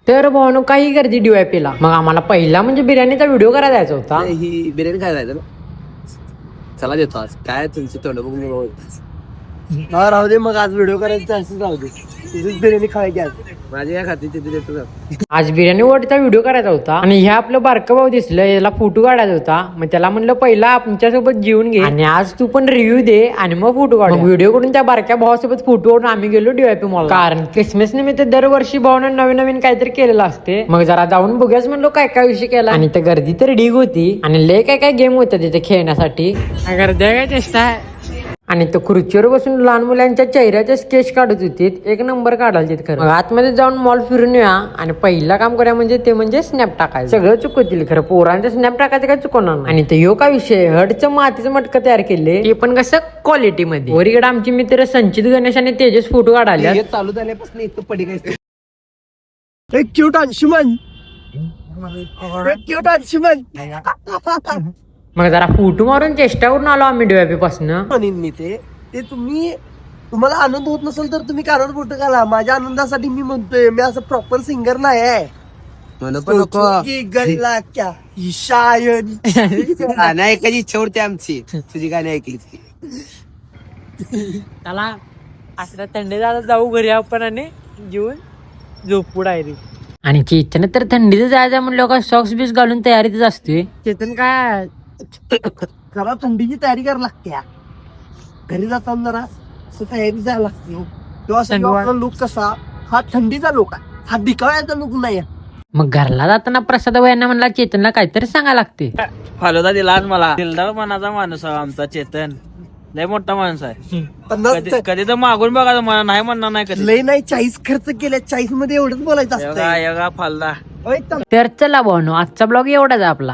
तर भावनो काही गर्दी DYP ला. मग आम्हाला पहिला म्हणजे बिर्याणीचा व्हिडिओ करायला जायचा होता. ही बिर्याणी खायला जायचं ना, चला देतो आज. काय तुमची तोंड बघून राहू दे मग, आज व्हिडिओ करायचा चान्सेस राहू दे. तुझीच बिर्याणी खायची आज. माझी काय खाती तिथे देतो ना. आज बिर्याणी वाटचा व्हिडिओ करायचा होता आणि ह्या आपलं बारकं भाऊ दिसलं, याला फोटो काढायचा होता. मग त्याला म्हणलं पहिला आमच्यासोबत जेवून घे आणि आज तू पण रिव्ह्यू दे आणि मग फोटो काढ. व्हिडिओ करून त्या बारक्या भावासोबत फोटो काढून आम्ही गेलो DYP मॉल. कारण क्रिसमस निमित्त दरवर्षी भावानं नवीन नवीन काहीतरी केलेलं असते. मग जरा जाऊन बघूयाच म्हणलो काय काय विषय केला. आणि त्या गर्दी तर ढीग होती आणि लय काय काय गेम होत्या तिथे खेळण्यासाठी. गर्दी काय चेष्टा आहे. आणि तो खुर्चीवर बसून लहान मुलांच्या चेहऱ्याचे स्केच काढत होते. एक नंबर काढायचे खरं. मग आतमध्ये जाऊन मॉल फिरून या आणि पहिला काम करूया म्हणजे ते म्हणजे स्नॅप टाकायचं. सगळं चुकवतील खरं, पोरांचं स्नॅप टाकायचं काय चुकवणार नाही. आणि ते यो काय विषय, हडचं मातीचं मटकं तयार केले, ते पण कसं क्वालिटी मध्ये. वरीकडे आमचे मित्र संचित गणेश आणि तेजस फोटो काढाले. हे चालू झाल्यापासून इथं पडी काय एक क्यूट अंशुमन, एक क्यूट अंशुमन. मग जरा फोटो मारून चेष्टा करून आलो आम्ही DYP पासून. म्हणेन मी ते तुम्हाला आनंद होत नसेल तर तुम्ही कानावर फोटो घाला. माझ्या आनंदासाठी मी म्हणतोय, मी असं प्रॉपर सिंगर नाही आहे. म्हणून पण नको. गल्ला क्या शायद गाणं ऐकायची इच्छा होती आमची, तुझी गाणी ऐकली. त्याला असं थंडी जाऊ घरी आपण आणि जेवून झोपू डायरेक्ट. आणि चेतन तर थंडीचं जायचं म्हणलं का सॉक्स बीस घालून तयारीतच असते. चेतन काय जरा थंडीची तयारी करायला लागते. घरी जाताना जरा तयारी जायला लागते. तेव्हा लुक कसा, हा थंडीचा लुक आहे, हा दिखाव्याचा लुक नाही. मग घरला जाताना प्रसाद वयांना म्हणला चेतनला काहीतरी सांगायला लागते. फालुदा दिला मला. दिलदार मनाचा माणूस आहे आमचा चेतन, लय मोठा माणूस आहे. कधी तर मागून बघा, मला नाही म्हणणार नाही कधी. लय नाही 40 खर्च केले, 40 मध्ये एवढंच बोलायचं असतं. फालदा. तर चला भावनो, आजचा ब्लॉग एवढाच आहे आपला.